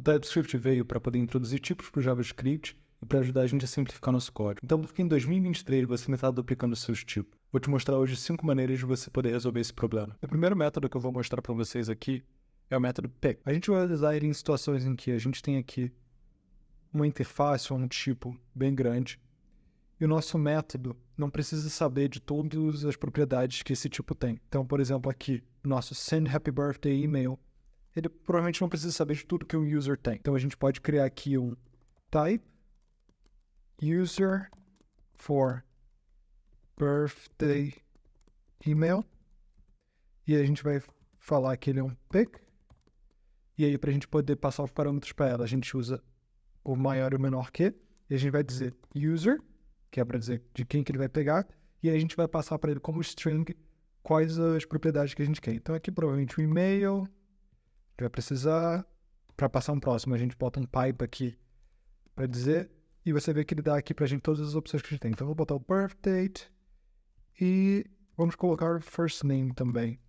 O TypeScript veio para poder introduzir tipos para o JavaScript e para ajudar a gente a simplificar nosso código. Então, porque em 2023 você ainda está duplicando seus tipos. Vou te mostrar hoje 5 maneiras de você poder resolver esse problema. O primeiro método que eu vou mostrar para vocês aqui é o método pick. A gente vai usar ele em situações em que a gente tem aqui uma interface ou um tipo bem grande e o nosso método não precisa saber de todas as propriedades que esse tipo tem. Então, por exemplo, aqui, nosso send happy birthday email, ele provavelmente não precisa saber de tudo que o user tem. Então, a gente pode criar aqui um type user for birthday email e a gente vai falar que ele é um pick e aí para a gente poder passar os parâmetros para ela, a gente usa o maior e o menor que e a gente vai dizer user, que é para dizer de quem que ele vai pegar, e aí a gente vai passar para ele como string quais as propriedades que a gente quer. Então aqui provavelmente o e-mail, vai precisar, para passar um próximo, a gente bota um pipe aqui para dizer, e você vê que ele dá aqui para a gente todas as opções que a gente tem. Então eu vou botar o birth date e vamos colocar o first name também.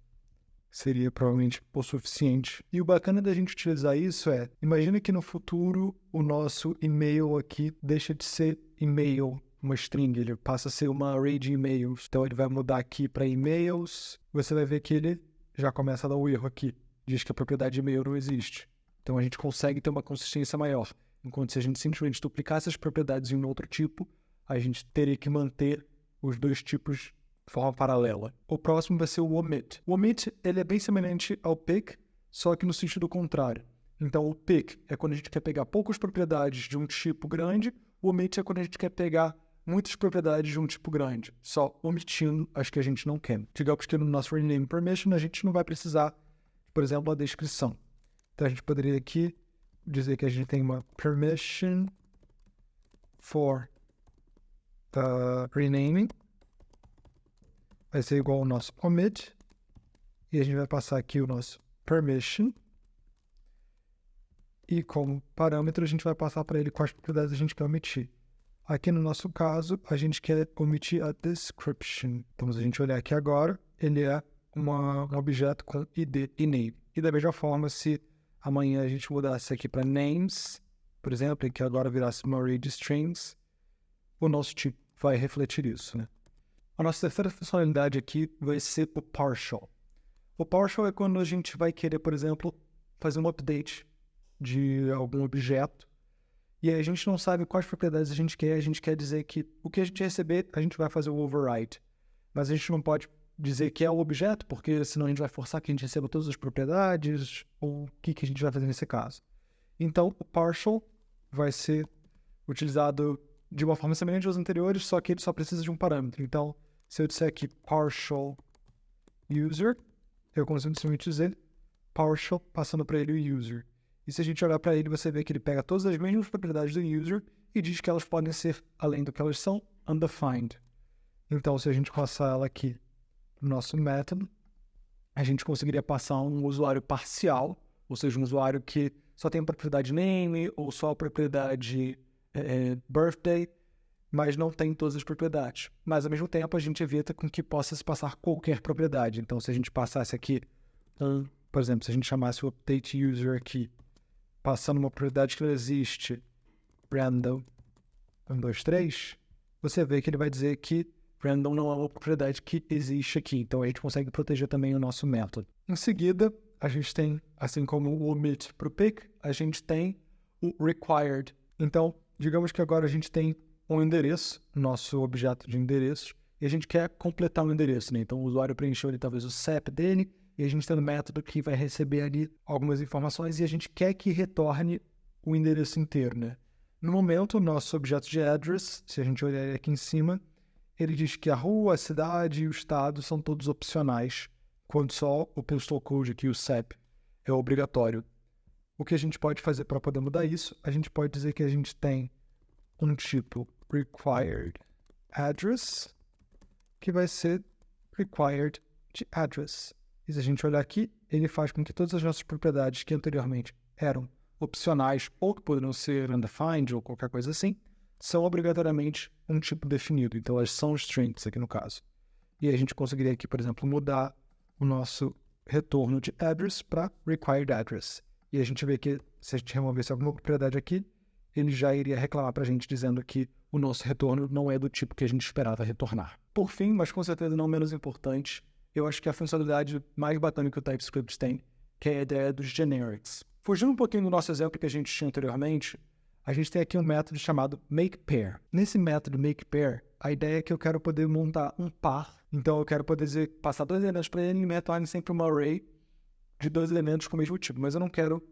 Seria provavelmente o suficiente. E o bacana da gente utilizar isso é, imagina que no futuro o nosso e-mail aqui deixa de ser e-mail, uma string, ele passa a ser uma array de e-mails. Então ele vai mudar aqui para e-mails, você vai ver que ele já começa a dar o erro aqui. Diz que a propriedade de e-mail não existe. Então a gente consegue ter uma consistência maior. Enquanto se a gente simplesmente duplicasse as propriedades em um outro tipo, a gente teria que manter os dois tipos de forma paralela. O próximo vai ser o omit. O omit ele é bem semelhante ao pick, só que no sentido contrário. Então o pick é quando a gente quer pegar poucas propriedades de um tipo grande, o omit é quando a gente quer pegar muitas propriedades de um tipo grande, só omitindo as que a gente não quer. Digamos que no nosso rename permission a gente não vai precisar, por exemplo, a descrição. Então a gente poderia aqui dizer que a gente tem uma permission for renaming, vai ser igual ao nosso omit, e a gente vai passar aqui o nosso permission, e como parâmetro a gente vai passar para ele quais propriedades a gente quer omitir. Aqui no nosso caso, a gente quer omitir a description. Então, se a gente olhar aqui agora, ele é um objeto com id e name. E da mesma forma, se amanhã a gente mudasse aqui para names, por exemplo, e que agora virasse uma array de strings, o nosso tipo vai refletir isso, né? A nossa terceira funcionalidade aqui vai ser o partial. O partial é quando a gente vai querer, por exemplo, fazer um update de algum objeto e aí a gente não sabe quais propriedades a gente quer dizer que o que a gente receber, a gente vai fazer o override. Mas a gente não pode dizer que é o objeto, porque senão a gente vai forçar que a gente receba todas as propriedades, ou o que a gente vai fazer nesse caso. Então, o partial vai ser utilizado de uma forma semelhante aos anteriores, só que ele só precisa de um parâmetro. Então, se eu disser aqui partial user, eu consigo simplesmente dizer partial, passando para ele o user. E se a gente olhar para ele, você vê que ele pega todas as mesmas propriedades do user e diz que elas podem ser, além do que elas são, undefined. Então, se a gente passar ela aqui no nosso método, a gente conseguiria passar um usuário parcial, ou seja, um usuário que só tem a propriedade name ou só a propriedade birthday, mas não tem todas as propriedades. Mas, ao mesmo tempo, a gente evita com que possa se passar qualquer propriedade. Então, se a gente passasse aqui, por exemplo, se a gente chamasse o update user aqui, passando uma propriedade que não existe, random 1, 2, 3, você vê que ele vai dizer que random não é uma propriedade que existe aqui. Então a gente consegue proteger também o nosso método. Em seguida, a gente tem, assim como o omit para o pick, a gente tem o required. Então, digamos que agora a gente tem um endereço, nosso objeto de endereços, e a gente quer completar o endereço, né? Então o usuário preencheu ali talvez o CEP dele, e a gente tem um método que vai receber ali algumas informações e a gente quer que retorne o endereço inteiro, né? No momento, o nosso objeto de address, se a gente olhar ele aqui em cima, ele diz que a rua, a cidade e o estado são todos opcionais, quando só o postal code aqui, o CEP, é obrigatório. O que a gente pode fazer para poder mudar isso? A gente pode dizer que a gente tem um tipo required address, que vai ser required de address. E se a gente olhar aqui, ele faz com que todas as nossas propriedades que anteriormente eram opcionais ou que poderiam ser undefined ou qualquer coisa assim, são obrigatoriamente um tipo definido. Então elas são strings aqui no caso. E a gente conseguiria aqui, por exemplo, mudar o nosso retorno de address para required address. E a gente vê que se a gente removesse alguma propriedade aqui, ele já iria reclamar para a gente dizendo que o nosso retorno não é do tipo que a gente esperava retornar. Por fim, mas com certeza não menos importante, eu acho que a funcionalidade mais bacana que o TypeScript tem, que é a ideia dos generics. Fugindo um pouquinho do nosso exemplo que a gente tinha anteriormente, a gente tem aqui um método chamado makePair. Nesse método makePair, a ideia é que eu quero poder montar um par. Então eu quero poder passar 2 elementos para ele e me retorne sempre uma array de 2 elementos com o mesmo tipo. Mas eu não quero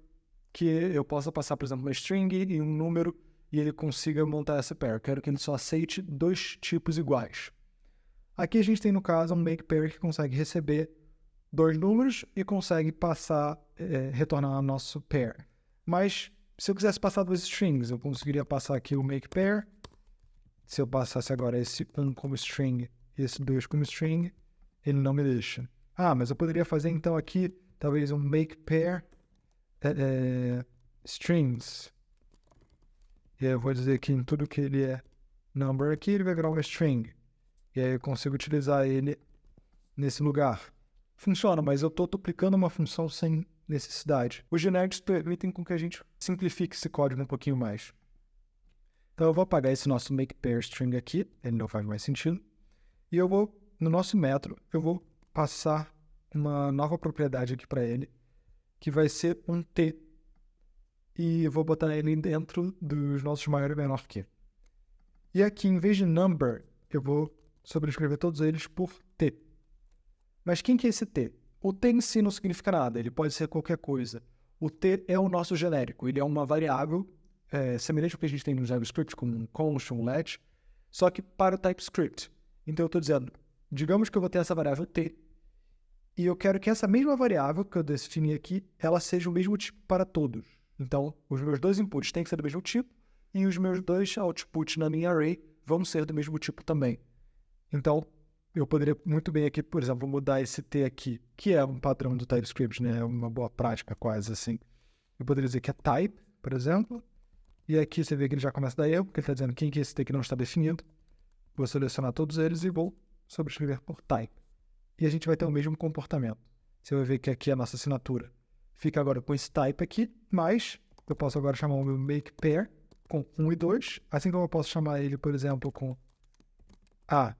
que eu possa passar, por exemplo, uma string e um número e ele consiga montar essa pair. Eu quero que ele só aceite 2 tipos iguais. Aqui a gente tem, no caso, um makePair que consegue receber 2 números e consegue passar, retornar nosso pair. Mas se eu quisesse passar 2 strings, eu conseguiria passar aqui o makePair. Se eu passasse agora esse 1 como string e esse 2 como string, ele não me deixa. Ah, mas eu poderia fazer então aqui talvez um makePair strings. E aí eu vou dizer que em tudo que ele é number aqui, ele vai virar uma string. E aí eu consigo utilizar ele nesse lugar. Funciona, mas eu estou duplicando uma função sem necessidade. Os generics permitem com que a gente simplifique esse código um pouquinho mais. Então eu vou apagar esse nosso makePair string aqui, ele não faz mais sentido. E eu vou, no nosso método, eu vou passar uma nova propriedade aqui para ele, que vai ser um t. E eu vou botar ele dentro dos nossos maior e menor que. E aqui, em vez de number, eu vou sobrescrever todos eles por t. Mas quem que é esse t? O t em si não significa nada, ele pode ser qualquer coisa. O t é o nosso genérico, ele é uma variável semelhante ao que a gente tem no JavaScript, como um const, um let, só que para o TypeScript. Então eu estou dizendo, digamos que eu vou ter essa variável t, e eu quero que essa mesma variável que eu defini aqui, ela seja o mesmo tipo para todos. Então, os meus 2 inputs têm que ser do mesmo tipo, e os meus 2 outputs na minha array vão ser do mesmo tipo também. Então, eu poderia muito bem aqui, por exemplo, mudar esse t aqui, que é um padrão do TypeScript, né? É uma boa prática quase assim. Eu poderia dizer que é type, por exemplo, e aqui você vê que ele já começa a dar erro, porque ele está dizendo quem que é esse t que não está definido. Vou selecionar todos eles e vou sobrescrever por type. E a gente vai ter o mesmo comportamento. Você vai ver que aqui é a nossa assinatura. Fica agora com esse type aqui, mas eu posso agora chamar o meu makePair com 1 e 2, assim como eu posso chamar ele, por exemplo, com A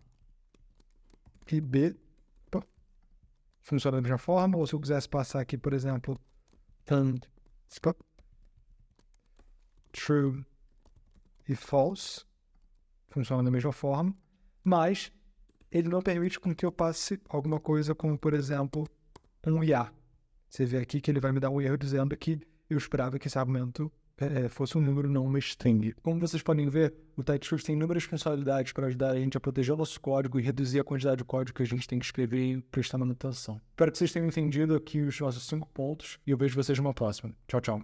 e B. Funciona da mesma forma, ou se eu quisesse passar aqui, por exemplo, true e false, funciona da mesma forma, mas ele não permite com que eu passe alguma coisa como, por exemplo, um IA. Você vê aqui que ele vai me dar um erro dizendo que eu esperava que esse argumento fosse um número, não uma string. Como vocês podem ver, o TypeScript tem inúmeras funcionalidades para ajudar a gente a proteger o nosso código e reduzir a quantidade de código que a gente tem que escrever e prestar manutenção. Espero que vocês tenham entendido aqui os nossos 5 pontos e eu vejo vocês numa próxima. Tchau, tchau.